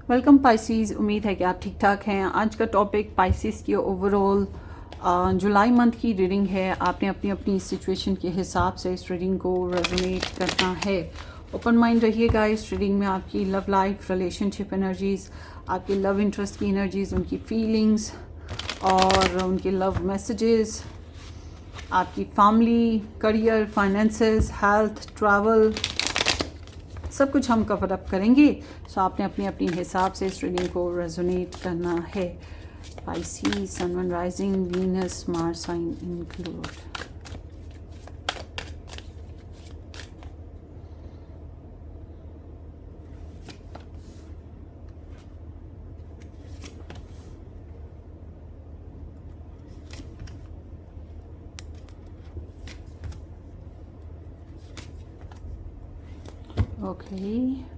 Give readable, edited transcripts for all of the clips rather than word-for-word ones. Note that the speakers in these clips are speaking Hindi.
Welcome Pisces. उम्मीद है कि आप ठीक ठाक हैं। आज का टॉपिक पाइसीज की ओवरऑल जुलाई मंथ की रीडिंग है। आपने अपनी अपनी सिचुएशन के हिसाब से इस रीडिंग को रेजोनेट करना है। ओपन माइंड रहिएगा। इस रीडिंग में आपकी लव लाइफ, रिलेशनशिप एनर्जीज़, आपके लव इंटरेस्ट की एनर्जीज़, उनकी फीलिंग्स और उनके लव मैसेजेस, आपकी family, career, finances, health, travel, सब कुछ हम कवर अप करेंगे। सो आपने अपने अपने हिसाब से इस रीडिंग को रेजोनेट करना है। Pisces, sun, moon, rising, Venus, Mars sign include. Okay,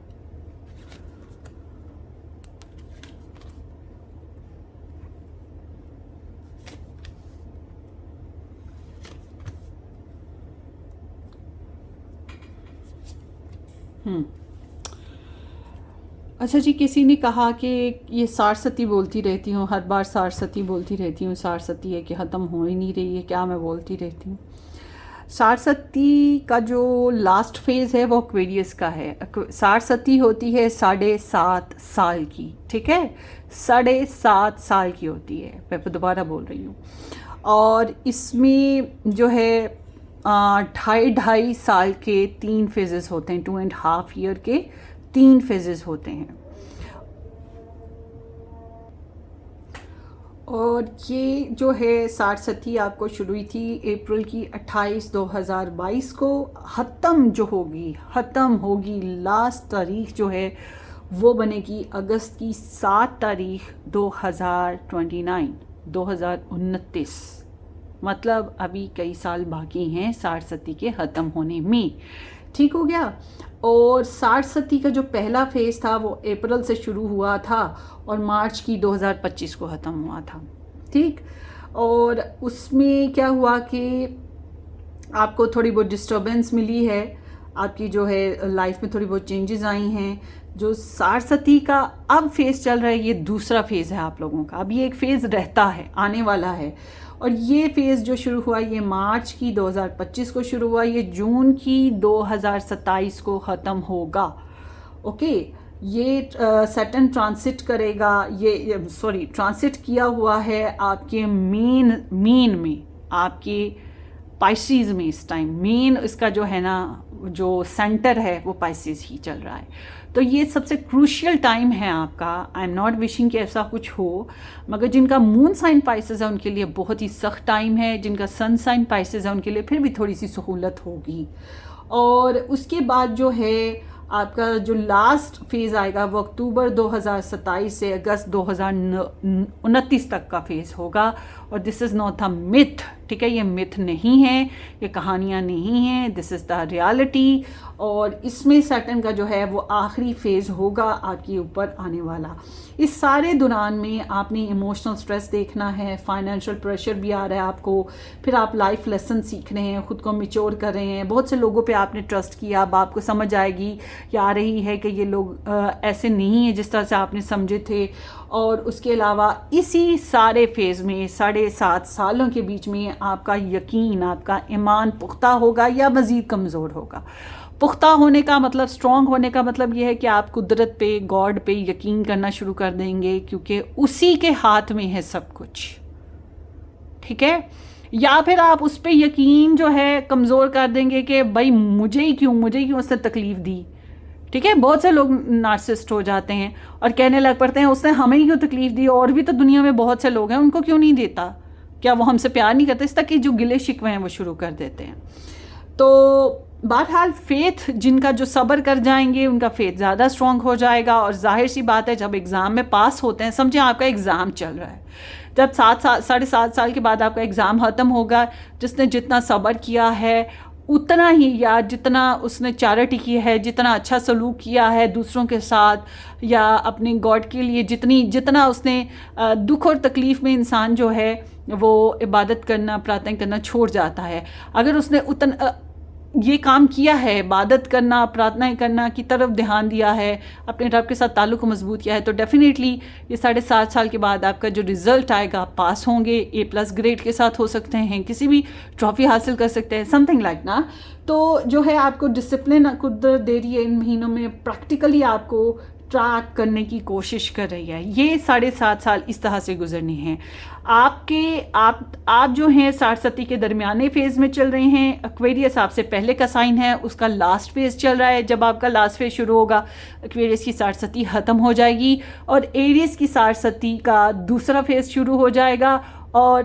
अच्छा जी। किसी ने कहा कि ये सारस्वती बोलती रहती हूँ, हर बार सारस्वती बोलती रहती हूँ, सारस्वती है कि ख़त्म हो ही नहीं रही है, क्या मैं बोलती रहती हूँ। सारस्वती का जो लास्ट फेज़ है वो एक्वेरियस का है। सारस्वती होती है 7.5 साल की, ठीक है, 7.5 साल की होती है। मैं दोबारा बोल रही हूँ। और इसमें जो है 2.5 साल के 3 फेजेस होते हैं, 2.5 ईयर के 3 फेजेस होते हैं। और ये जो है सारस्वती आपको शुरू हुई थी अप्रैल की 28, 2022 को। ख़त्म होगी लास्ट तारीख जो है वो बनेगी अगस्त की 7 तारीख 2029। मतलब अभी कई साल बाकी हैं सारस्वती के ख़त्म होने में। ठीक हो गया। और सारस्वती का जो पहला फेज़ था वो अप्रैल से शुरू हुआ था और मार्च की 2025 को ख़त्म हुआ था। ठीक। और उसमें क्या हुआ कि आपको थोड़ी बहुत डिस्टर्बेंस मिली है, आपकी जो है लाइफ में थोड़ी बहुत चेंजेस आई हैं। जो सारस्वती का अब फेज़ चल रहा है ये दूसरा फेज़ है आप लोगों का। अब ये एक फेज़ रहता है, आने वाला है। और ये फेज़ जो शुरू हुआ ये मार्च की 2025 को शुरू हुआ, ये जून की 2027 को ख़त्म होगा। ओके। ये सैटर्न ट्रांसिट करेगा, ये सॉरी ट्रांसिट किया हुआ है आपके मेन में, आपके पाइसेस में। इस टाइम मेन इसका जो है ना, जो सेंटर है वो पाइसेस ही चल रहा है। तो ये सबसे क्रूशियल टाइम है आपका। आई एम नॉट विशिंग कि ऐसा कुछ हो, मगर जिनका मून साइन पाइसेस है उनके लिए बहुत ही सख्त टाइम है। जिनका सन साइन पाइसेस है उनके लिए फिर भी थोड़ी सी सहूलत होगी। और उसके बाद जो है आपका जो लास्ट फेज़ आएगा वो अक्टूबर 2027 से अगस्त 2029 तक का फेज़ होगा। और this is not a myth, ठीक है, ये मिथ नहीं है, ये कहानियाँ नहीं हैं, दिस इज़ द रियलिटी। और इसमें सैटर्न का जो है वो आखिरी फेज़ होगा आपके ऊपर आने वाला। इस सारे दौरान में आपने इमोशनल स्ट्रेस देखना है, फाइनेंशियल प्रेशर भी आ रहा है आपको, फिर आप लाइफ लेसन सीख रहे हैं, ख़ुद को मिच्योर कर रहे हैं। बहुत से लोगों पे आपने ट्रस्ट किया, अब आपको समझ आएगी या आ रही है कि ये लोग ऐसे नहीं है जिस तरह से आपने समझे थे। और उसके अलावा इसी सारे फेज़ में 7.5 सालों के बीच में आपका यकीन, आपका ईमान पुख्ता होगा या मज़ीद कमज़ोर होगा। पुख्ता होने का मतलब, स्ट्रॉन्ग होने का मतलब ये है कि आप कुदरत पे, गॉड पे यकीन करना शुरू कर देंगे, क्योंकि उसी के हाथ में है सब कुछ। ठीक है। या फिर आप उस पर यकीन जो है कमज़ोर कर देंगे कि भाई मुझे ही क्यों उसने तकलीफ़ दी। ठीक है। बहुत से लोग नार्सिसिस्ट हो जाते हैं और कहने लग पड़ते हैं उसने हमें ही क्यों तकलीफ़ दी, और भी तो दुनिया में बहुत से लोग हैं, उनको क्यों नहीं देता, क्या वो हमसे प्यार नहीं करते। इस तक कि जो गिले शिकवे हैं वो शुरू कर देते हैं। तो बहरहाल फेथ, जिनका जो सब्र कर जाएंगे उनका फेथ ज़्यादा स्ट्रॉन्ग हो जाएगा। और जाहिर सी बात है, जब एग्ज़ाम में पास होते हैं, समझे आपका एग्ज़ाम चल रहा है, जब 7.5 साल के बाद आपका एग्ज़ाम ख़त्म होगा, जिसने जितना सब्र किया है उतना ही, या जितना उसने चैरिटी की है, जितना अच्छा सलूक किया है दूसरों के साथ, या अपने गॉड के लिए जितना उसने दुख और तकलीफ़ में इंसान जो है वो इबादत करना, प्रार्थना करना छोड़ जाता है। अगर उसने उतना ये काम किया है, इबादत करना, प्रार्थनाएं करना की तरफ ध्यान दिया है, अपने रब के साथ ताल्लुक़ को मजबूत किया है, तो डेफिनेटली ये 7.5 साल के बाद आपका जो रिज़ल्ट आएगा, पास होंगे, A+ ग्रेड के साथ हो सकते हैं, किसी भी ट्रॉफ़ी हासिल कर सकते हैं, समथिंग लाइक ना। तो जो है आपको डिसिप्लिन कुदरत दे रही है इन महीनों में, प्रैक्टिकली आपको ट्रैक करने की कोशिश कर रही है। ये 7.5 साल इस तरह से गुजरने हैं आप जो हैं 60 के दरमियाने फेज़ में चल रहे हैं। एक्वेरियस आपसे पहले का साइन है, उसका लास्ट फेज़ चल रहा है। जब आपका लास्ट फेज़ शुरू होगा, एक्वेरियस की 60 ख़त्म हो जाएगी और एरियस की 60 का दूसरा फेज़ शुरू हो जाएगा और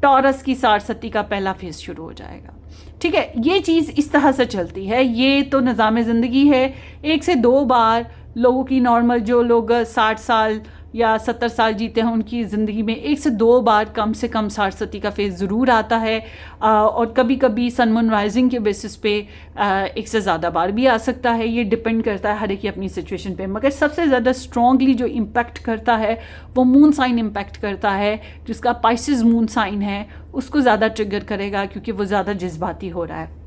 टॉरस की 60 का पहला फेज़ शुरू हो जाएगा। ठीक है, ये चीज़ इस तरह से चलती है। ये तो निज़ाम ज़िंदगी है। 1 से 2 बार लोगों की नॉर्मल, जो लोग 60 साल या 70 साल जीते हैं, उनकी ज़िंदगी में 1 से 2 बार कम से कम 60 का फेज़ ज़रूर आता है। और कभी कभी सन मून राइजिंग के बेसिस पे 1 से ज़्यादा बार भी आ सकता है। ये डिपेंड करता है हर एक की अपनी सिचुएशन पे, मगर सबसे ज़्यादा स्ट्रॉन्गली जो इम्पैक्ट करता है वो मून साइन इम्पैक्ट करता है। जिसका पाइसेस मून साइन है उसको ज़्यादा ट्रिगर करेगा, क्योंकि वो ज़्यादा जज्बाती हो रहा है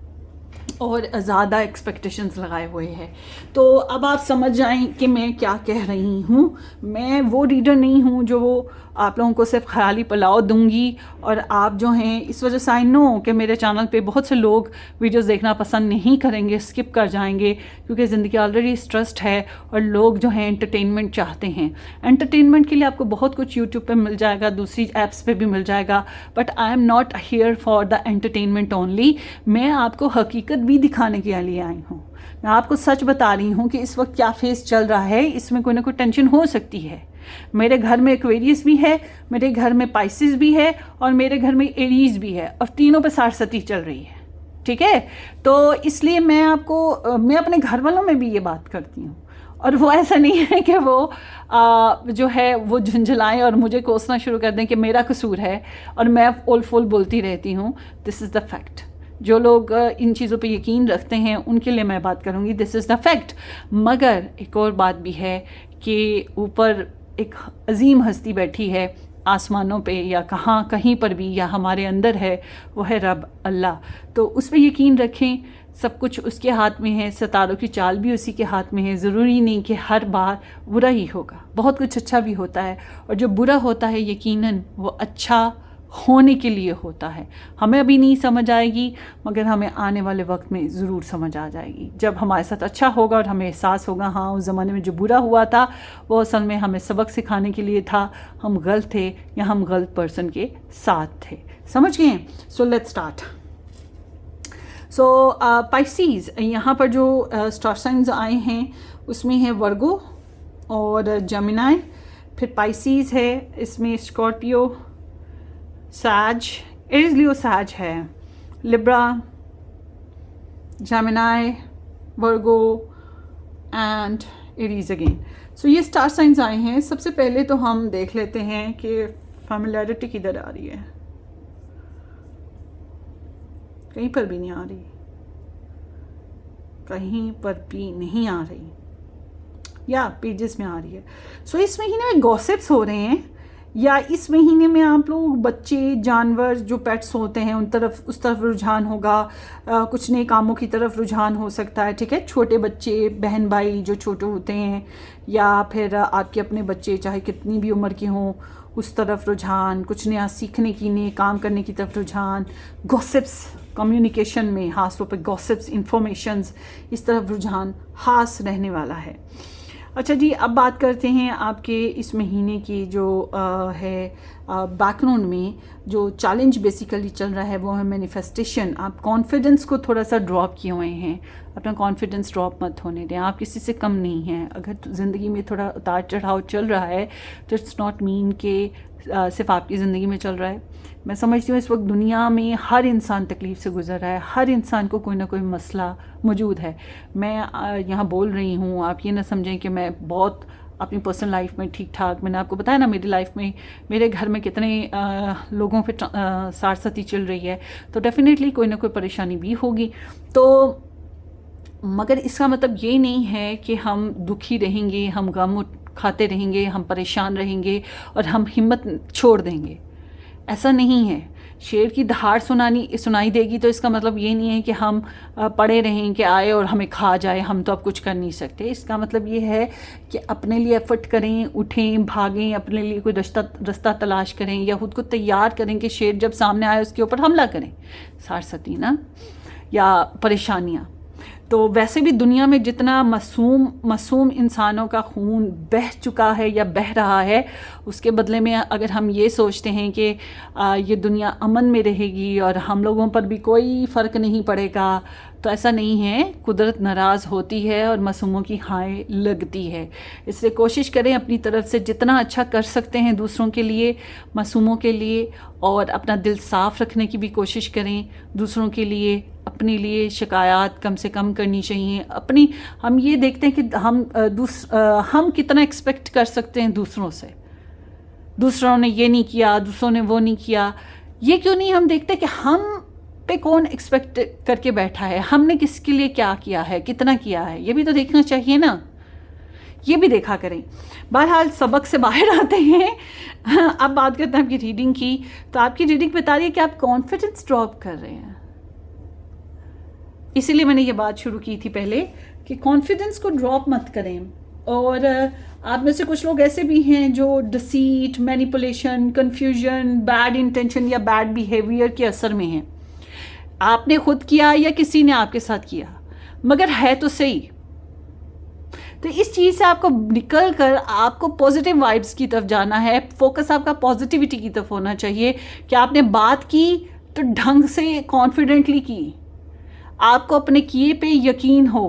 और ज़्यादा एक्सपेक्टेशंस लगाए हुए हैं। तो अब आप समझ जाएं कि मैं क्या कह रही हूँ। मैं वो रीडर नहीं हूँ जो वो आप लोगों को सिर्फ ख्याली पुलाव दूंगी। और आप जो हैं, इस वजह से आई नो कि मेरे चैनल पे बहुत से लोग वीडियोस देखना पसंद नहीं करेंगे, स्किप कर जाएंगे, क्योंकि ज़िंदगी ऑलरेडी स्ट्रेस्ड है और लोग जो हैं एंटरटेनमेंट चाहते हैं। एंटरटेनमेंट के लिए आपको बहुत कुछ यूट्यूब पे मिल जाएगा, दूसरी ऐप्स पे भी मिल जाएगा, but I am not here for the entertainment only. मैं आपको हकीकत भी दिखाने के लिए आई हूँ। मैं आपको सच बता रही हूँ कि इस वक्त क्या फेस चल रहा है। इसमें कोई ना कोई टेंशन हो सकती है। मेरे घर में एक्वेरियस भी है, मेरे घर में पाइसेस भी है और मेरे घर में एरीज भी है, और तीनों पे 60 चल रही है। ठीक है, तो इसलिए मैं अपने घर वालों में भी ये बात करती हूँ। और वो ऐसा नहीं है कि वो जो है वो झुंझलाएं और मुझे कोसना शुरू कर दें कि मेरा कसूर है और मैं ओल फोल बोलती रहती हूँ। This is the fact. जो लोग इन चीज़ों पे यकीन रखते हैं उनके लिए मैं बात करूँगी, दिस इज़ द फैक्ट। मगर एक और बात भी है कि ऊपर एक अजीम हस्ती बैठी है आसमानों पे या कहीं पर भी, या हमारे अंदर है, वो है रब अल्लाह। तो उस पर यकीन रखें, सब कुछ उसके हाथ में है, सितारों की चाल भी उसी के हाथ में है। ज़रूरी नहीं कि हर बार बुरा ही होगा, बहुत कुछ अच्छा भी होता है, और जो बुरा होता है यकीनन वो अच्छा होने के लिए होता है। हमें अभी नहीं समझ आएगी, मगर हमें आने वाले वक्त में ज़रूर समझ आ जाएगी, जब हमारे साथ अच्छा होगा और हमें एहसास होगा हाँ उस ज़माने में जो बुरा हुआ था वो असल में हमें सबक सिखाने के लिए था, हम गलत थे या हम गलत पर्सन के साथ थे। समझ गए? So let's start. So Pisces, यहाँ पर जो स्टार साइंस आए हैं उसमें है वर्गो और जेमिनी, फिर पाइसेस है, इसमें स्कॉर्पियो, सैज, एरीज, लियो, सैज है, Libra, Gemini, Virgo and Aries again. So ये स्टार साइंस आए हैं। सबसे पहले तो हम देख लेते हैं कि फैमिलियरिटी किधर आ रही है। कहीं पर भी नहीं आ रही, कहीं पर भी नहीं आ रही, या पेजेस में आ रही है। सो इस महीने में गॉसिप्स हो रहे हैं, या इस महीने में आप लोग बच्चे, जानवर, जो पेट्स होते हैं उस तरफ रुझान होगा। कुछ नए कामों की तरफ रुझान हो सकता है। ठीक है, छोटे बच्चे, बहन भाई जो छोटे होते हैं, या फिर आपके अपने बच्चे चाहे कितनी भी उम्र के हों, उस तरफ रुझान, कुछ नया सीखने की, नए काम करने की तरफ रुझान, गॉसिप्स, कम्युनिकेशन में खास तौर पर गॉसिप्स, इंफॉर्मेशंस, इस तरफ रुझान खास रहने वाला है। अच्छा जी, अब बात करते हैं आपके इस महीने की जो है बैकग्राउंड में जो चैलेंज बेसिकली चल रहा है वो है मैनिफेस्टेशन। आप कॉन्फिडेंस को थोड़ा सा ड्रॉप किए हुए हैं। अपना कॉन्फिडेंस ड्रॉप मत होने दें। आप किसी से कम नहीं हैं। अगर ज़िंदगी में थोड़ा उतार चढ़ाव चल रहा है तो इट्स नॉट मीन कि सिर्फ आपकी ज़िंदगी में चल रहा है। मैं समझती हूँ इस वक्त दुनिया में हर इंसान तकलीफ़ से गुजर रहा है, हर इंसान को कोई ना कोई मसला मौजूद है। मैं यहाँ बोल रही हूँ, आप ये ना समझें कि मैं बहुत अपनी पर्सनल लाइफ में ठीक ठाक, मैंने आपको बताया ना मेरी लाइफ में, मेरे घर में कितने लोगों पे 60 चल रही है, तो डेफिनेटली कोई ना कोई परेशानी भी होगी। तो मगर इसका मतलब ये नहीं है कि हम दुखी रहेंगे, हम गम खाते रहेंगे, हम परेशान रहेंगे और हम हिम्मत छोड़ देंगे। ऐसा नहीं है। शेर की दहाड़ सुनाई देगी तो इसका मतलब ये नहीं है कि हम पड़े रहें कि आए और हमें खा जाए, हम तो अब कुछ कर नहीं सकते। इसका मतलब ये है कि अपने लिए एफर्ट करें, उठें, भागें, अपने लिए कोई रास्ता तलाश करें या खुद को तैयार करें कि शेर जब सामने आए उसके ऊपर हमला करें। सारसती ना, या परेशानियाँ। तो वैसे भी दुनिया में जितना मासूम इंसानों का खून बह चुका है या बह रहा है, उसके बदले में अगर हम ये सोचते हैं कि ये दुनिया अमन में रहेगी और हम लोगों पर भी कोई फ़र्क नहीं पड़ेगा, तो ऐसा नहीं है। कुदरत नाराज़ होती है और मासूमों की हाय लगती है। इसलिए कोशिश करें अपनी तरफ से जितना अच्छा कर सकते हैं दूसरों के लिए, मासूमों के लिए, और अपना दिल साफ़ रखने की भी कोशिश करें दूसरों के लिए। अपने लिए शिकायत कम से कम करनी चाहिए। अपनी हम ये देखते हैं कि हम कितना एक्सपेक्ट कर सकते हैं दूसरों से। दूसरों ने ये नहीं किया, दूसरों ने वो नहीं किया। ये क्यों नहीं हम देखते कि हम पे कौन एक्सपेक्ट करके बैठा है, हमने किसके लिए क्या किया है, कितना किया है, ये भी तो देखना चाहिए ना। ये भी देखा करें। बहरहाल सबक से बाहर आते हैं। अब बात करते हैं आपकी रीडिंग की। तो आपकी रीडिंग बता रही है कि आप कॉन्फिडेंस ड्रॉप कर रहे हैं। इसीलिए मैंने ये बात शुरू की थी पहले कि कॉन्फिडेंस को ड्रॉप मत करें। और आप में से कुछ लोग ऐसे भी हैं जो deceit, manipulation, confusion, bad intention या बैड बिहेवियर के असर में हैं। आपने खुद किया या किसी ने आपके साथ किया, मगर है तो सही। तो इस चीज़ से आपको निकल कर आपको पॉजिटिव वाइब्स की तरफ जाना है। फोकस आपका पॉजिटिविटी की तरफ होना चाहिए कि आपने बात की तो ढंग से, कॉन्फिडेंटली की। आपको अपने किए पे यकीन हो,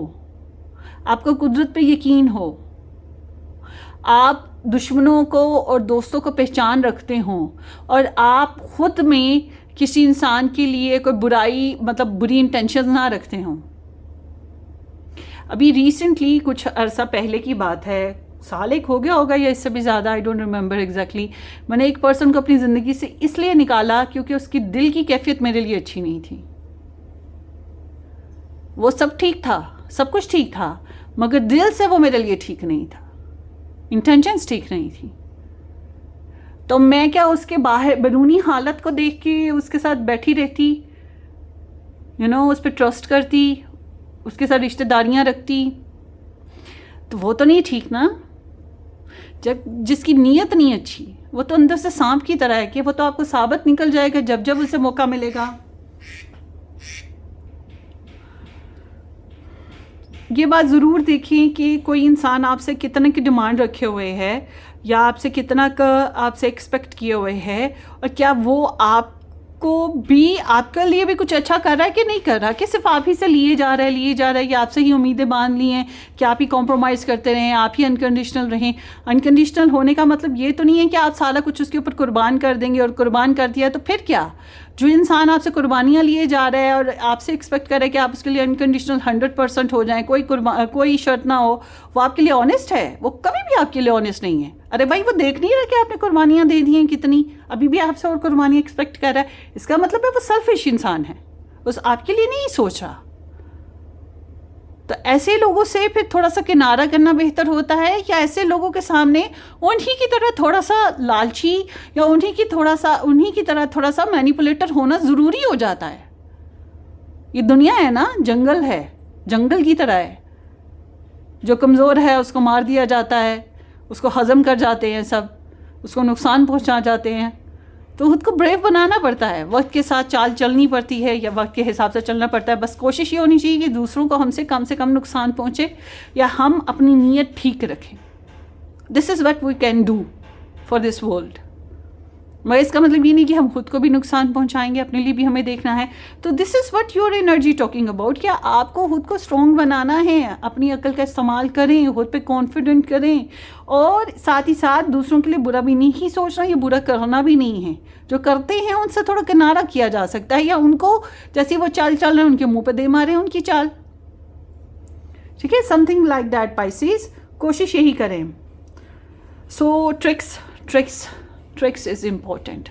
आपको कुदरत पे यकीन हो, आप दुश्मनों को और दोस्तों को पहचान रखते हो, और आप खुद में किसी इंसान के लिए कोई बुरी इंटेंशन ना रखते हो। अभी रिसेंटली कुछ अरसा पहले की बात है, साल एक हो गया होगा या इससे भी ज़्यादा, आई डोंट रिमेंबर एग्जैक्टली। मैंने एक पर्सन को अपनी ज़िंदगी से इसलिए निकाला क्योंकि उसकी दिल की कैफियत मेरे लिए अच्छी नहीं थी। वो सब ठीक था, सब कुछ ठीक था, मगर दिल से वो मेरे लिए ठीक नहीं था, इंटेंशंस ठीक नहीं थी। तो मैं क्या उसके बाहर बैरूनी हालत को देख के उसके साथ बैठी रहती, उस पर ट्रस्ट करती, उसके साथ रिश्तेदारियां रखती? तो वो तो नहीं ठीक ना। जब जिसकी नीयत नहीं अच्छी, वो तो अंदर से सांप की तरह है कि वो तो आपको साबित निकल जाएगा जब जब उसे मौका मिलेगा। ये बात ज़रूर देखिए कि कोई इंसान आपसे कितने की डिमांड रखे हुए है या आपसे कितना का आपसे एक्सपेक्ट किए हुए है, और क्या वो आपको भी, आपके लिए भी कुछ अच्छा कर रहा है कि नहीं कर रहा, कि सिर्फ आप ही से लिए जा रहा है या आपसे ही उम्मीदें बांध ली हैं कि आप ही कॉम्प्रोमाइज़ करते रहें, आप ही अनकंडीशनल रहें। अनकंडीशनल होने का मतलब ये तो नहीं है कि आप सारा कुछ उसके ऊपर कुर्बान कर देंगे, और कुर्बान कर दिया तो फिर क्या। जो इंसान आपसे कुर्बानियाँ लिए जा रहा है और आपसे एक्सपेक्ट करे कि आप उसके लिए अनकंडीशनल 100% हो जाएं, कोई शर्त ना हो, वो आपके लिए ऑनेस्ट है? वो कभी भी आपके लिए ऑनेस्ट नहीं है। अरे भाई, वो देख नहीं रहा कि आपने कुर्बानियाँ दे दी हैं कितनी, अभी भी आपसे और कुर्बानियाँ एक्सपेक्ट कर रहा है। इसका मतलब है वो सेल्फिश इंसान है, उस आपके लिए नहीं सोच रहा। तो ऐसे लोगों से फिर थोड़ा सा किनारा करना बेहतर होता है, या ऐसे लोगों के सामने उन्हीं की तरह थोड़ा सा लालची या उन्हीं की तरह थोड़ा सा मैनिपुलेटर होना ज़रूरी हो जाता है। ये दुनिया है ना, जंगल है, जंगल की तरह है। जो कमज़ोर है उसको मार दिया जाता है, उसको हज़म कर जाते हैं सब, उसको नुकसान पहुंचा जाते हैं। तो खुद को ब्रेव बनाना पड़ता है, वक्त के साथ चाल चलनी पड़ती है या वक्त के हिसाब से चलना पड़ता है। बस कोशिश ये होनी चाहिए कि दूसरों को हमसे कम नुकसान पहुँचे या हम अपनी नीयत ठीक रखें। This is what we can do for this world. मगर इसका मतलब ये नहीं कि हम खुद को भी नुकसान पहुंचाएंगे, अपने लिए भी हमें देखना है। तो this is what your energy talking about. क्या आपको खुद को स्ट्रॉन्ग बनाना है, अपनी अकल का इस्तेमाल करें, खुद पे कॉन्फिडेंट करें, और साथ ही साथ दूसरों के लिए बुरा भी नहीं सोचना, ये बुरा करना भी नहीं है। जो करते हैं उनसे थोड़ा किनारा किया जा सकता है, या उनको जैसे वो चाल चल रहे हैं उनके मुँह पर दे मारें उनकी चाल, ठीक है, समथिंग लाइक दैट पाइसेस। कोशिश यही करें। सो ट्रिक्स इज़ इम्पोर्टेंट।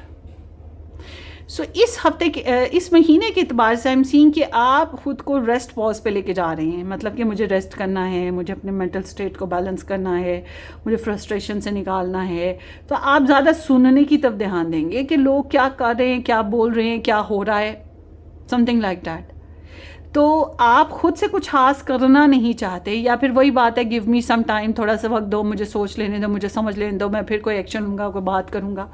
सो इस हफ्ते के इस महीने के एतबार से आई एम सीइंग कि आप खुद को रेस्ट पॉज पे लेके जा रहे हैं, मतलब कि मुझे रेस्ट करना है, मुझे अपने मेंटल स्टेट को बैलेंस करना है, मुझे फ्रस्ट्रेशन से निकालना है। तो आप ज़्यादा सुनने की तरफ ध्यान देंगे कि लोग क्या कर रहे हैं, क्या बोल रहे हैं, क्या हो रहा है, समथिंग लाइक दैट। तो आप खुद से कुछ खास करना नहीं चाहते, या फिर वही बात है गिव मी सम टाइम, थोड़ा सा वक्त दो, मुझे सोच लेने दो, मुझे समझ लेने दो, मैं फिर कोई एक्शन लूँगा, कोई बात करूँगा।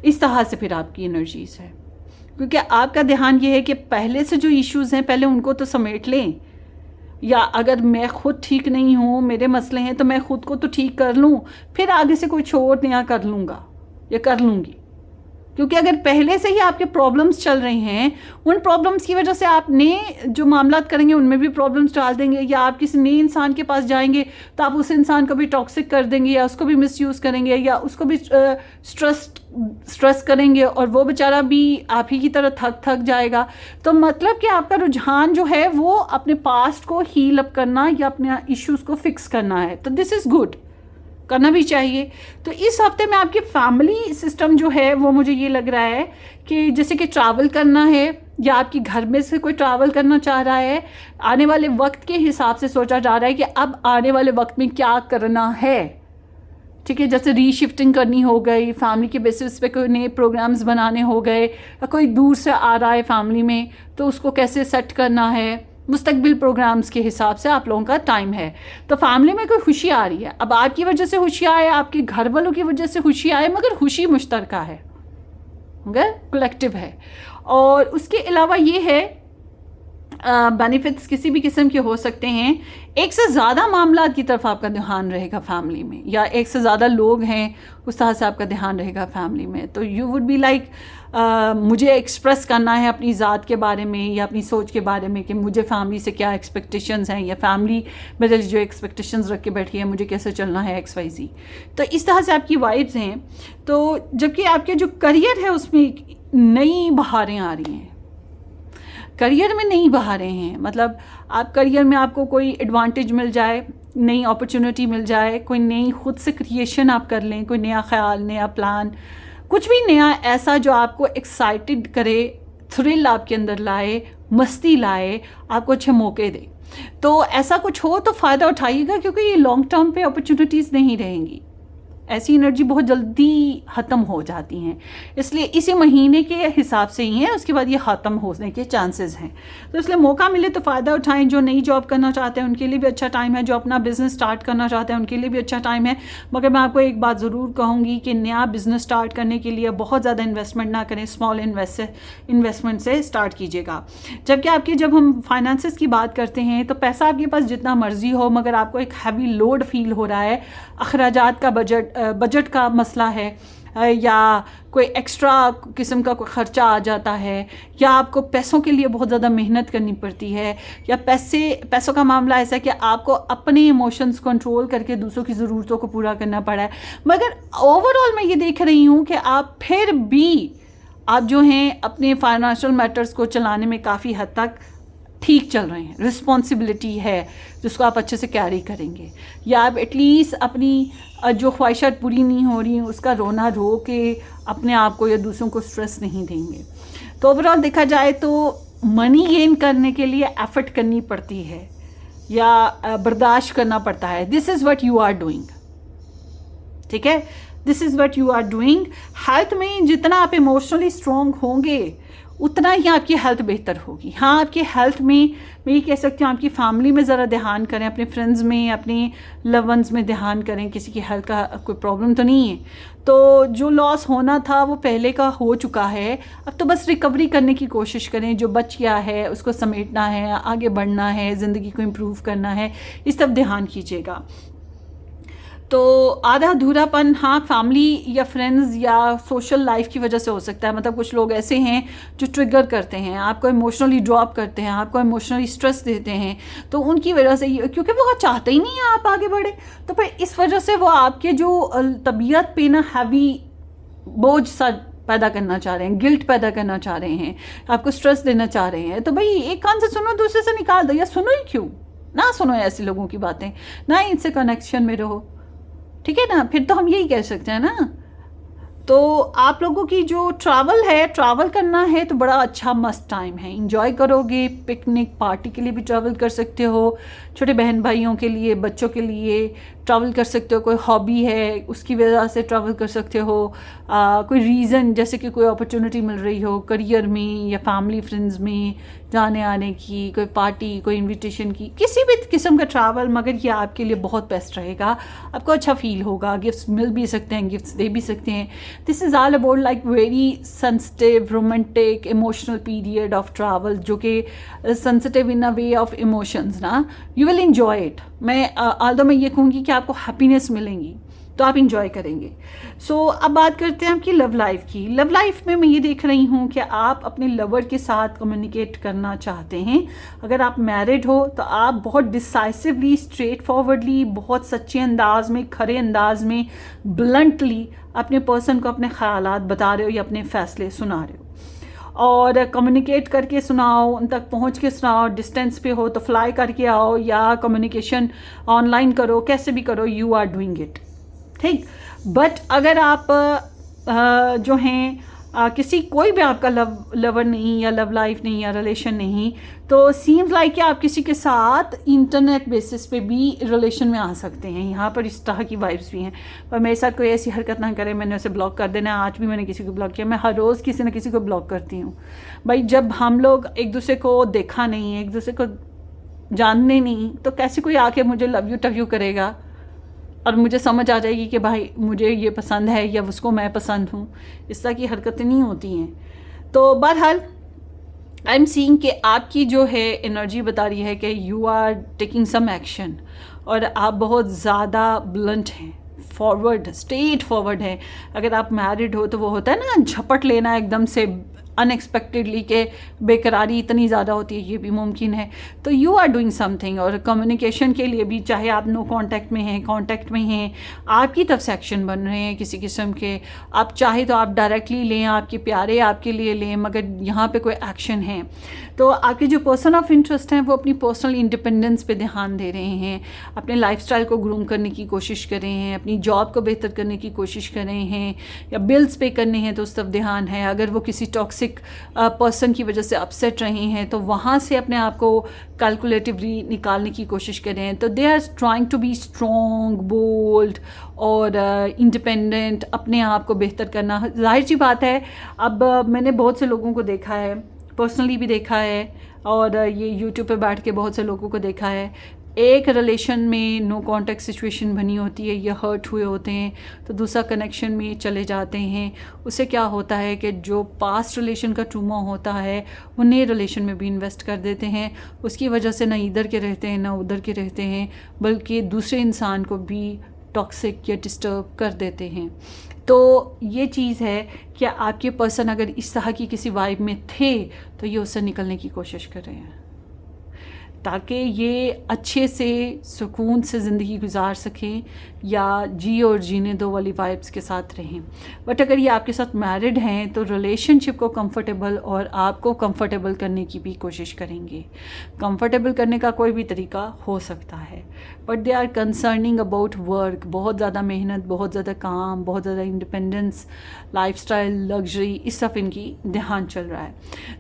इस तरह से फिर आपकी एनर्जीज है, क्योंकि आपका ध्यान ये है कि पहले से जो इश्यूज़ हैं पहले उनको तो समेट लें, या अगर मैं खुद ठीक नहीं हूँ, मेरे मसले हैं, तो मैं खुद को तो ठीक कर लूँ, फिर आगे से कोई छोड़ नया कर लूँगा या कर लूँगी। क्योंकि अगर पहले से ही आपके प्रॉब्लम्स चल रहे हैं, उन प्रॉब्लम्स की वजह से आपने जो मामलात करेंगे उनमें भी प्रॉब्लम्स डाल देंगे, या आप किसी नए इंसान के पास जाएंगे तो आप उस इंसान को भी टॉक्सिक कर देंगे, या उसको भी मिसयूज़ करेंगे, या उसको भी स्ट्रेस करेंगे, और वो बेचारा भी आप ही की तरह थक जाएगा। तो मतलब कि आपका रुझान जो है वो अपने पास्ट को हील अप करना या अपने इश्यूज़ को फिक्स करना है। तो दिस इज़ गुड, करना भी चाहिए। तो इस हफ्ते में आपकी फैमिली सिस्टम जो है वो मुझे ये लग रहा है कि जैसे कि ट्रैवल करना है, या आपके घर में से कोई ट्रैवल करना चाह रहा है, आने वाले वक्त के हिसाब से सोचा जा रहा है कि अब आने वाले वक्त में क्या करना है। ठीक है, जैसे रीशिफ्टिंग करनी हो गई, फैमिली के बेसिस पे कोई नए प्रोग्राम्स बनाने हो गए, या कोई दूर से आ रहा है फैमिली में तो उसको कैसे सेट करना है, मुस्तकबिल प्रोग्राम्स के हिसाब से आप लोगों का टाइम है। तो फैमिली में कोई खुशी आ रही है, अब आपकी वजह से खुशी आए, आपके घर वालों की वजह से खुशी आए, मगर खुशी मुश्तरका है, मगर कलेक्टिव है। और उसके अलावा ये है बेनिफिट्स किसी भी किस्म के हो सकते हैं। एक से ज़्यादा मामला की तरफ आपका ध्यान रहेगा फैमिली में, या एक से ज़्यादा लोग हैं उस तरह से आपका ध्यान रहेगा फैमिली में। तो यू वुड बी लाइक मुझे एक्सप्रेस करना है अपनी ज़ात के बारे में या अपनी सोच के बारे में कि मुझे फैमिली से क्या एक्सपेक्टेशंस हैं, या फैमिली मेरे जो एक्सपेक्टेशंस रख के बैठी है मुझे कैसे चलना है XYZ। तो इस तरह से आपकी वाइब्स हैं। तो जबकि आपके जो करियर है उसमें नई बहारें आ रही हैं, करियर में नई बहारें हैं, मतलब आप करियर में आपको कोई एडवांटेज मिल जाए, नई अपॉर्चुनिटी मिल जाए, कोई नई खुद से क्रिएशन आप कर लें, कोई नया ख्याल, नया प्लान, कुछ भी नया ऐसा जो आपको एक्साइटेड करे, थ्रिल आपके अंदर लाए, मस्ती लाए, आपको अच्छे मौके दे। तो ऐसा कुछ हो तो फ़ायदा उठाइएगा, क्योंकि ये लॉन्ग टर्म पे अपॉर्चुनिटीज़ नहीं रहेंगी, ऐसी एनर्जी बहुत जल्दी ख़त्म हो जाती हैं, इसलिए इसी महीने के हिसाब से ही है, उसके बाद ये ख़त्म होने के चांसेस हैं। तो इसलिए मौका मिले तो फ़ायदा उठाएं। जो नई जॉब करना चाहते हैं उनके लिए भी अच्छा टाइम है, जो अपना बिज़नेस स्टार्ट करना चाहते हैं उनके लिए भी अच्छा टाइम है। मगर मैं आपको एक बात ज़रूर कहूँगी कि नया बिज़नेस स्टार्ट करने के लिए बहुत ज़्यादा इन्वेस्टमेंट ना करें, स्मॉल इन्वेस्टमेंट से स्टार्ट कीजिएगा। जबकि जब हम फाइनेंसिस की बात करते हैं तो पैसा आपके पास जितना मर्जी हो, मगर आपको एक हैवी लोड फील हो रहा है, अखराजात का बजट का मसला है, या कोई एक्स्ट्रा किस्म का कोई ख़र्चा आ जाता है, या आपको पैसों के लिए बहुत ज़्यादा मेहनत करनी पड़ती है, या पैसों का मामला ऐसा है कि आपको अपने इमोशंस कंट्रोल करके दूसरों की ज़रूरतों को पूरा करना पड़ा है। मगर ओवरऑल मैं ये देख रही हूँ कि आप फिर भी आप जो हैं अपने फाइनेंशियल मैटर्स को चलाने में काफ़ी हद तक ठीक चल रहे हैं। रिस्पॉन्सिबिलिटी है जिसको आप अच्छे से कैरी करेंगे, या आप एटलीस्ट अपनी जो ख्वाहिशात पूरी नहीं हो रही हैं उसका रोना रो के अपने आप को या दूसरों को स्ट्रेस नहीं देंगे। तो ओवरऑल देखा जाए तो मनी गेन करने के लिए एफर्ट करनी पड़ती है, या बर्दाश्त करना पड़ता है। This is what you are doing, ठीक है, this is what you are doing. Health में जितना आप इमोशनली स्ट्रॉन्ग होंगे उतना ही आपकी हेल्थ बेहतर होगी। हाँ, आपकी हेल्थ में मैं ये कह सकती हूँ आपकी फैमिली में ज़रा ध्यान करें, अपने फ्रेंड्स में, अपने लव वंस में ध्यान करें, किसी की हेल्थ का कोई प्रॉब्लम तो नहीं है। तो जो लॉस होना था वो पहले का हो चुका है, अब तो बस रिकवरी करने की कोशिश करें। जो बच गया है उसको समेटना है, आगे बढ़ना है, ज़िंदगी को इम्प्रूव करना है, इस तरफ ध्यान कीजिएगा। तो आधा अधूरापन हाँ फैमिली या फ्रेंड्स या सोशल लाइफ की वजह से हो सकता है। मतलब कुछ लोग ऐसे हैं जो ट्रिगर करते हैं, आपको इमोशनली ड्रॉप करते हैं, आपको इमोशनली स्ट्रेस देते हैं, तो उनकी वजह से, क्योंकि वो चाहते ही नहीं है आप आगे बढ़े, तो फिर इस वजह से वो आपके जो तबीयत पे ना हैवी बोझ सा पैदा करना चाह रहे हैं, गिल्ट पैदा करना चाह रहे हैं, आपको स्ट्रेस देना चाह रहे हैं। तो भाई एक कान से सुनो दूसरे से निकाल दो, या सुनो ही क्यों ना, सुनो ऐसे लोगों की बातें, ना इनसे कनेक्शन में रहो, ठीक है ना। फिर तो हम यही कह सकते हैं ना, तो आप लोगों की जो ट्रैवल करना है तो बड़ा अच्छा मस्त टाइम है, इंजॉय करोगे। पिकनिक पार्टी के लिए भी ट्रैवल कर सकते हो, छोटे बहन भाइयों के लिए, बच्चों के लिए ट्रैवल कर सकते हो। कोई हॉबी है उसकी वजह से ट्रैवल कर सकते हो, कोई रीज़न जैसे कि कोई अपॉर्चुनिटी मिल रही हो करियर में या फैमिली फ्रेंड्स में जाने आने की, कोई पार्टी, कोई इनविटेशन की, किसी भी किस्म का ट्रैवल, मगर ये आपके लिए बहुत बेस्ट रहेगा। आपको अच्छा फील होगा, गिफ्ट्स मिल भी सकते हैं, गिफ्ट्स दे भी सकते हैं। This is all about like very sensitive romantic emotional period of travel, जो कि sensitive in a way of emotions ना। You will enjoy it. मैं ये कहूँगी कि आपको हैप्पीनेस मिलेंगी तो आप इंजॉय करेंगे। सो अब बात करते हैं आपकी लव लाइफ की। लव लाइफ में मैं ये देख रही हूँ कि आप अपने लवर के साथ कम्युनिकेट करना चाहते हैं। अगर आप मैरिड हो तो आप बहुत डिसाइसिवली, स्ट्रेट फॉरवर्डली, बहुत सच्चे अंदाज में, खरे अंदाज में, ब्लंटली अपने पर्सन को अपने ख्यालात बता रहे हो या अपने फैसले सुना रहे हो। और कम्युनिकेट करके सुनाओ, उन तक पहुंच के सुनाओ। डिस्टेंस पे हो तो फ्लाई करके आओ या कम्युनिकेशन ऑनलाइन करो, कैसे भी करो, यू आर डूइंग इट, ठीक। बट अगर आप जो हैं किसी कोई भी आपका लवर नहीं या लव लाइफ नहीं या रिलेशन नहीं, तो सीम्स लाइक कि आप किसी के साथ इंटरनेट बेसिस पे भी रिलेशन में आ सकते हैं। यहाँ पर इस तरह की वाइब्स भी हैं। पर मेरे साथ कोई ऐसी हरकत ना करे, मैंने उसे ब्लॉक कर देना। आज भी मैंने किसी को ब्लॉक किया। मैं हर रोज़ किसी न किसी को ब्लॉक करती हूँ भाई। जब हम लोग एक दूसरे को देखा नहीं, एक दूसरे को जानने नहीं, तो कैसे कोई आके मुझे लव यू टव यू करेगा और मुझे समझ आ जाएगी कि भाई मुझे ये पसंद है या उसको मैं पसंद हूँ। इस तरह की हरकतें नहीं होती हैं। तो बहरहाल आई एम सीइंग कि आपकी जो है एनर्जी बता रही है कि you are taking some action, और आप बहुत ज़्यादा ब्लंट हैं, फॉरवर्ड, स्ट्रेट फॉरवर्ड है। अगर आप मैरिड हो तो वो होता है ना झपट लेना एकदम से अनएक्सपेक्टेडली, के बेकरारी इतनी ज़्यादा होती है, ये भी मुमकिन है। तो यू आर डूइंग समथिंग। और कम्युनिकेशन के लिए भी, चाहे आप नो कांटेक्ट में हैं, कांटेक्ट में हैं, आपकी तरफ से एक्शन बन रहे हैं किसी किस्म के। आप चाहे तो आप डायरेक्टली लें, आपके प्यारे आपके लिए लें, मगर यहाँ पे कोई एक्शन है। तो आपके जो पर्सन ऑफ इंटरेस्ट हैं वो अपनी पर्सनल इंडिपेंडेंस पे ध्यान दे रहे हैं, अपने लाइफस्टाइल को ग्रूम करने की कोशिश कर रहे हैं, अपनी जॉब को बेहतर करने की कोशिश कर रहे हैं, या बिल्स पे करने हैं तो उस तरफ ध्यान है। अगर वो किसी टॉक्सिक पर्सन की वजह से अपसेट रहे हैं तो वहाँ से अपने आप को कैलकुलेटिवली निकालने की कोशिश कर रहे हैं। तो they are trying to be strong, bold और इंडिपेंडेंट, अपने आप को बेहतर करना। जाहिर सी बात है, अब मैंने बहुत से लोगों को देखा है, पर्सनली भी देखा है, और ये यूट्यूब पे बैठ के बहुत से लोगों को देखा है। एक रिलेशन में नो कांटेक्ट सिचुएशन बनी होती है, ये हर्ट हुए होते हैं, तो दूसरा कनेक्शन में चले जाते हैं। उससे क्या होता है कि जो पास्ट रिलेशन का ट्रूमा होता है वो नए रिलेशन में भी इन्वेस्ट कर देते हैं। उसकी वजह से ना इधर के रहते हैं ना उधर के रहते हैं, बल्कि दूसरे इंसान को भी टॉक्सिक या डिस्टर्ब कर देते हैं। तो ये चीज़ है कि आपके पर्सन अगर इस तरह की किसी वाइब में थे तो ये उससे निकलने की कोशिश कर रहे हैं, ताकि ये अच्छे से सुकून से ज़िंदगी गुजार सकें या जी और जीने दो वाली वाइब्स के साथ रहें। बट अगर ये आपके साथ मैरिड हैं तो रिलेशनशिप को कंफर्टेबल और आपको कंफर्टेबल करने की भी कोशिश करेंगे। कंफर्टेबल करने का कोई भी तरीका हो सकता है, but they are concerning about work. बहुत ज़्यादा मेहनत, बहुत ज़्यादा काम, बहुत ज़्यादा इंडिपेंडेंस, लाइफस्टाइल, लग्जरी, इस सब इनकी ध्यान चल रहा है।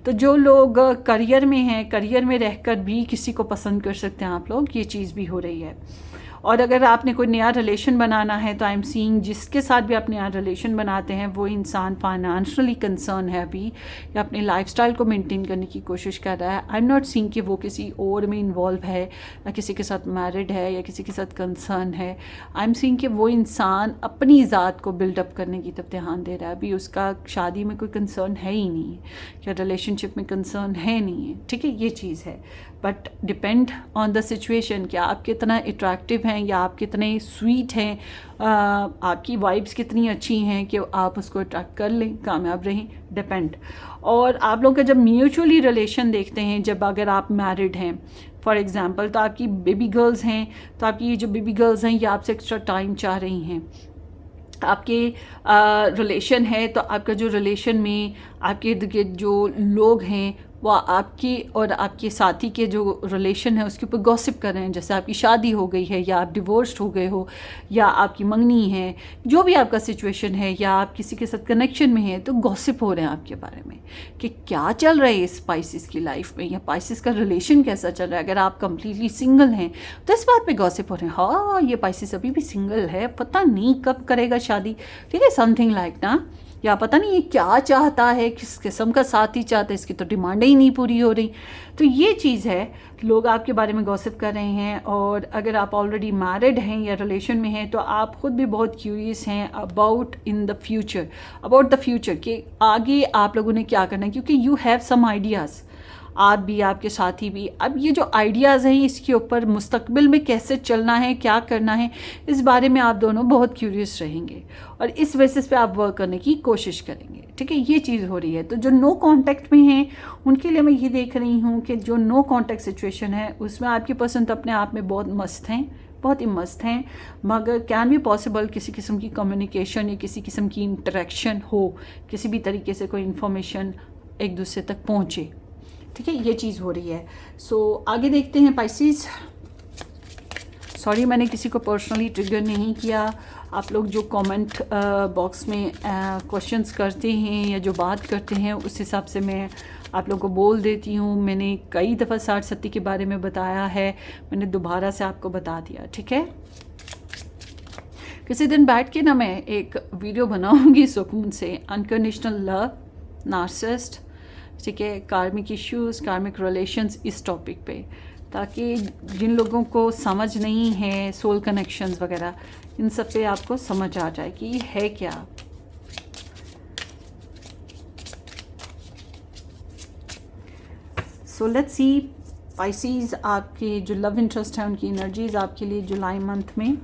तो जो लोग करियर में हैं, करियर में रहकर भी किसी को पसंद कर सकते हैं आप लोग, ये चीज़ भी हो रही है। और अगर आपने कोई नया रिलेशन बनाना है तो आई एम सीइंग जिसके साथ भी आप नया रिलेशन बनाते हैं वो इंसान फाइनेंशियली कंसर्न है अभी, या अपने लाइफस्टाइल को मेंटेन करने की कोशिश कर रहा है। आई एम नॉट सीइंग कि वो किसी और में इन्वॉल्व है या किसी के साथ मैरिड है या किसी के साथ कंसर्न है। आई एम सीइंग कि वो इंसान अपनी ज़ात को बिल्डअप करने की तरफ ध्यान दे रहा है। अभी उसका शादी में कोई कंसर्न है ही नहीं है, या रिलेशनशिप में कंसर्न है नहीं है, ठीक है, ये चीज़ है। But depend on the situation कि आप कितना अट्रैक्टिव हैं या आप कितने स्वीट हैं, आपकी वाइब्स कितनी अच्छी हैं कि आप उसको अट्रैक्ट कर लें, कामयाब रहें, डिपेंड। और आप लोग का जब म्यूचुअली रिलेशन देखते हैं, जब अगर आप मैरिड हैं फॉर एग्ज़ाम्पल, तो आपकी बेबी गर्ल्स हैं, तो आपकी ये जो बेबी गर्ल्स हैं ये आपसे एक्स्ट्रा टाइम चाह रही हैं। आपके रिलेशन है तो आपका जो रिलेशन में आपके इर्द गिर्द जो लोग हैं वो आपकी और आपके साथी के जो रिलेशन है उसके ऊपर गॉसिप कर रहे हैं, जैसे आपकी शादी हो गई है या आप डिवोर्स्ड हो गए हो या आपकी मंगनी है, जो भी आपका सिचुएशन है, या आप किसी के साथ कनेक्शन में हैं, तो गॉसिप हो रहे हैं आपके बारे में कि क्या चल रहा है स्पाइसिस की लाइफ में, या पाइसिस का रिलेशन कैसा चल रहा है। अगर आप कंप्लीटली सिंगल हैं तो इस बात पे गॉसिप हो रहे हैं, हाँ ये पाइसिस अभी भी सिंगल है, पता नहीं कब करेगा शादी, ठीक है, समथिंग लाइक ना, या पता नहीं ये क्या चाहता है, किस किस्म का साथी चाहता है, इसकी तो डिमांडें ही नहीं पूरी हो रही। तो ये चीज़ है, लोग आपके बारे में गॉसिप कर रहे हैं। और अगर आप ऑलरेडी मैरिड हैं या रिलेशन में हैं तो आप ख़ुद भी बहुत क्यूरियस हैं अबाउट द फ्यूचर कि आगे आप लोगों ने क्या करना है, क्योंकि यू हैव सम आइडियाज़, आप भी आपके साथी भी। अब ये जो आइडियाज़ हैं इसके ऊपर मुस्तकबिल में कैसे चलना है, क्या करना है, इस बारे में आप दोनों बहुत क्यूरियस रहेंगे और इस बेसिस पे आप वर्क करने की कोशिश करेंगे, ठीक है, ये चीज़ हो रही है। तो जो नो कांटेक्ट में हैं उनके लिए मैं ये देख रही हूँ कि जो नो कांटेक्ट सिचुएशन है उसमें आपकी पर्सन तो अपने आप में बहुत मस्त हैं, बहुत ही मस्त हैं, मगर कैन भी पॉसिबल किसी किस्म की कम्युनिकेशन या किसी किस्म की इंटरेक्शन हो, किसी भी तरीके से कोई इन्फॉर्मेशन एक दूसरे तक पहुँचे, ठीक है, ये चीज़ हो रही है। सो आगे देखते हैं पाइसिस। सॉरी मैंने किसी को पर्सनली ट्रिगर नहीं किया, आप लोग जो कमेंट बॉक्स में क्वेश्चंस करते हैं या जो बात करते हैं उस हिसाब से मैं आप लोगों को बोल देती हूँ। मैंने कई दफ़ा 60-70 के बारे में बताया है, मैंने दोबारा से आपको बता दिया, ठीक है। किसी दिन बैठ के ना मैं एक वीडियो बनाऊँगी सुकून से, अनकंडीशनल लव, नार्सिसिस्ट, ठीक है, कार्मिक इश्यूज़, कार्मिक रिलेशंस, इस टॉपिक पे, ताकि जिन लोगों को समझ नहीं है सोल कनेक्शंस वगैरह, इन सब पे आपको समझ आ जाए कि है क्या। सो लेट्स सी पाइसिस, आपके जो लव इंटरेस्ट है उनकी एनर्जीज आपके लिए जुलाई मंथ में।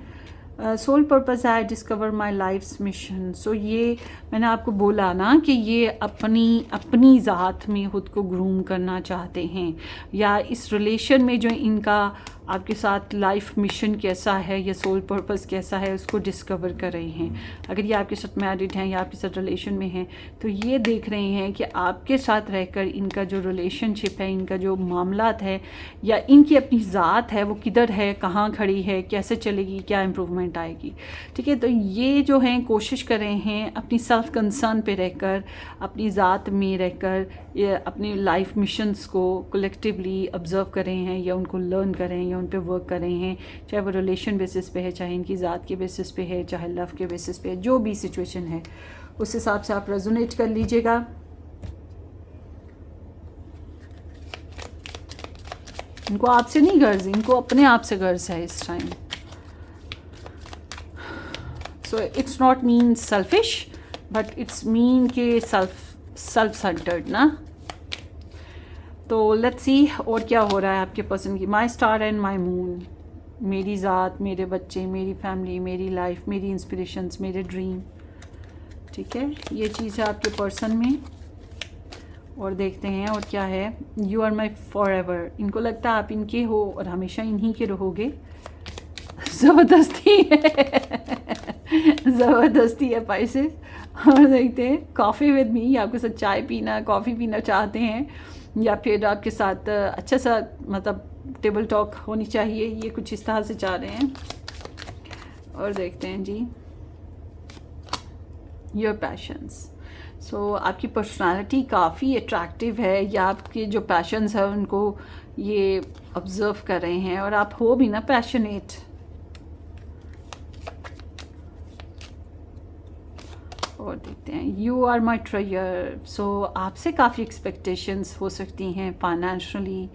सोल पर्पस है डिस्कवर माई लाइफ्स मिशन। सो ये मैंने आपको बोला ना कि ये अपनी ज़ात में खुद को ग्रूम करना चाहते हैं, या इस रिलेशन में जो इनका आपके साथ लाइफ मिशन कैसा है या सोल पर्पस कैसा है उसको डिस्कवर कर रहे हैं। अगर ये आपके साथ मैरिड हैं या आपके साथ रिलेशन में हैं तो ये देख रहे हैं कि आपके साथ रहकर इनका जो रिलेशनशिप है, इनका जो मामलात है या इनकी अपनी ज़ात है वो किधर है, कहाँ खड़ी है, कैसे चलेगी, क्या इम्प्रूवमेंट आएगी, ठीक है। तो ये जो हैं कोशिश कर रहे हैं अपनी सेल्फ कंसर्न पे रहकर, अपनी ज़ात में रहकर अपनी लाइफ मिशंस को कलेक्टिवली ऑब्ज़र्व कर रहे हैं या उनको लर्न कर रहे हैं या उन पे वर्क कर रहे हैं, चाहे वो रिलेशन बेसिस पे है, चाहे इनकी ज़ात के बेसिस पे है, चाहे लव के बेसिस पे है, जो भी सिचुएशन है उस हिसाब से आप रेजोनेट कर लीजिएगा। इनको आपसे नहीं गर्ज, इनको अपने आप से गर्ज है इस time. So it's not mean selfish but it's mean के सेल्फ सेंटर्ड ना। तो लेट्स सी और क्या हो रहा है आपके पर्सन की। माई स्टार एंड माई मून, मेरी ज़ात, मेरे बच्चे, मेरी फैमिली, मेरी लाइफ, मेरी इंस्पिरेशंस, मेरे ड्रीम, ठीक है, ये चीज़ है आपके पर्सन में। और देखते हैं और क्या है। You are my forever, इनको लगता है आप इनके हो और हमेशा इन्हीं के रहोगे। ज़बरदस्ती है ज़बरदस्ती है पाइसेस। और देखते हैं कॉफ़ी विद मी, आपके साथ चाय पीना, कॉफ़ी पीना चाहते हैं या फिर आपके साथ अच्छा सा मतलब टेबल टॉक होनी चाहिए, ये कुछ इस तरह से चाह रहे हैं। और देखते हैं जी योर पैशंस। सो आपकी पर्सनालिटी काफ़ी अट्रैक्टिव है या आपके जो पैशंस है उनको ये ऑब्ज़र्व कर रहे हैं और आप हो भी ना पैशनेट। और देखते हैं यू आर माई ट्रेजर। सो आपसे काफ़ी एक्सपेक्टेशंस हो सकती हैं फाइनेंशियली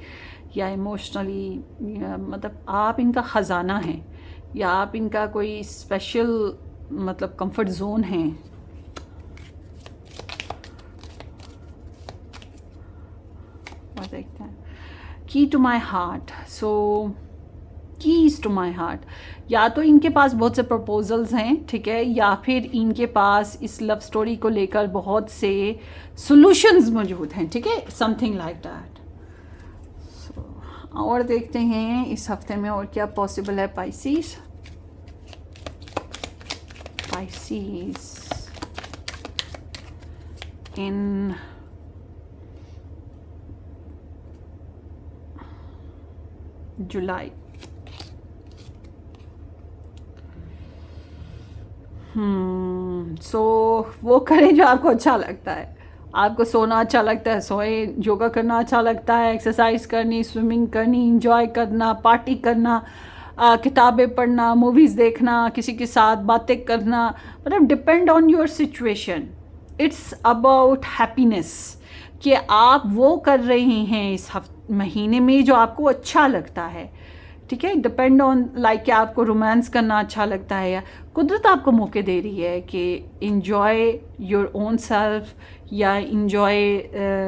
या इमोशनली, मतलब आप इनका ख़जाना हैं या आप इनका कोई स्पेशल मतलब कंफर्ट जोन है। और देखते हैं की to my heart. So keys to my heart, या तो इनके पास बहुत से प्रपोजल्स हैं, ठीक है, या फिर इनके पास इस लव स्टोरी को लेकर बहुत से सॉल्यूशंस मौजूद हैं, ठीक है, समथिंग लाइक दैट। और देखते हैं इस हफ्ते में और क्या पॉसिबल है पाइसिस। पाइसिस इन जुलाई। सो वो करें जो आपको अच्छा लगता है। आपको सोना अच्छा लगता है, सोए। योगा करना अच्छा लगता है, एक्सरसाइज करनी, स्विमिंग करनी, इंजॉय करना, पार्टी करना, किताबें पढ़ना, मूवीज़ देखना, किसी के साथ बातें करना, मतलब depend on your situation. It's about happiness कि आप वो कर रहे हैं इस महीने में जो आपको अच्छा लगता है। ठीक है, डिपेंड ऑन लाइक कि आपको रोमांस करना अच्छा लगता है, या कुदरत आपको मौके दे रही है कि इंजॉय योर ओन सेल्फ, या इंजॉय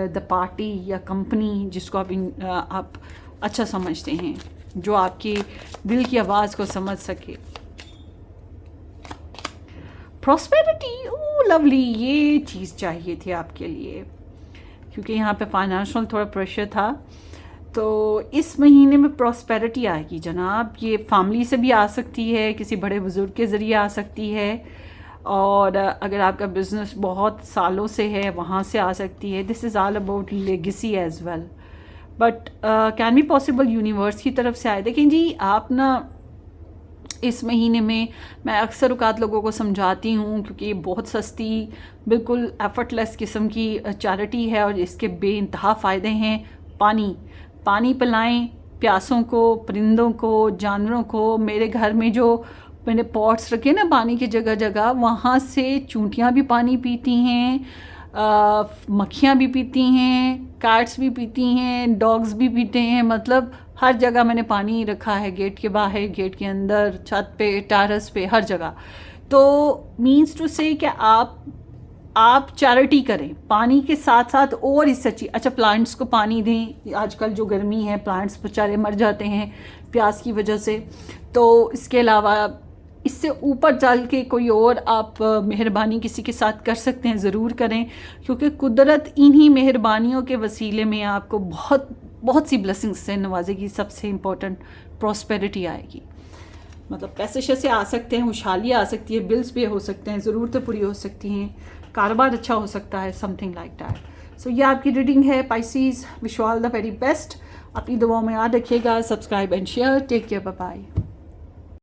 द पार्टी या कंपनी जिसको आप अच्छा समझते हैं, जो आपकी दिल की आवाज़ को समझ सके। प्रॉस्पेरिटी, ओ लवली, ये चीज़ चाहिए थी आपके लिए, क्योंकि यहाँ पे फाइनेंशियल थोड़ा प्रेशर था। तो इस महीने में प्रॉस्पेरिटी आएगी जनाब। ये फैमिली से भी आ सकती है, किसी बड़े बुज़ुर्ग के ज़रिए आ सकती है, और अगर आपका बिज़नेस बहुत सालों से है वहाँ से आ सकती है। This is all about legacy as well, but can be possible universe की तरफ से आए। देखें जी, आप ना इस महीने में, मैं अक्सर औकात लोगों को समझाती हूँ, क्योंकि ये बहुत सस्ती, बिल्कुल एफर्टलेस किस्म की चैरिटी है और इसके बेइंतहा फ़ायदे हैं। पानी पिलाएं प्यासों को, परिंदों को, जानवरों को। मेरे घर में जो मैंने पॉट्स रखे ना पानी की जगह जगह, वहाँ से चूंटियाँ भी पानी पीती हैं, मक्खियाँ भी पीती हैं, कैट्स भी पीती हैं, डॉग्स भी पीते हैं। मतलब हर जगह मैंने पानी रखा है, गेट के बाहर, गेट के अंदर, छत पे, टेरेस पे, हर जगह। तो मीन्स टू से कि आप चैरिटी करें पानी के साथ साथ, और इससे अच्छी, अच्छा प्लांट्स को पानी दें। आजकल जो गर्मी है, प्लांट्स बेचारे मर जाते हैं प्यास की वजह से। तो इसके अलावा इससे ऊपर चल के कोई और आप मेहरबानी किसी के साथ कर सकते हैं, ज़रूर करें, क्योंकि कुदरत इन्हीं मेहरबानियों के वसीले में आपको बहुत बहुत सी ब्लेसिंग्स से नवाजेगी। सबसे इम्पोर्टेंट प्रॉस्पेरिटी आएगी, मतलब पैसे शैसे आ सकते हैं, खुशहाली आ सकती है, बिल्स पे हो सकते हैं, ज़रूरतें पूरी हो सकती हैं, कारोबार अच्छा हो सकता है, समथिंग लाइक दैट। सो ये आपकी रीडिंग है Pisces. Wish you all the very best. अपनी दुआओं में याद रखिएगा। Subscribe and share. Take care, bye bye.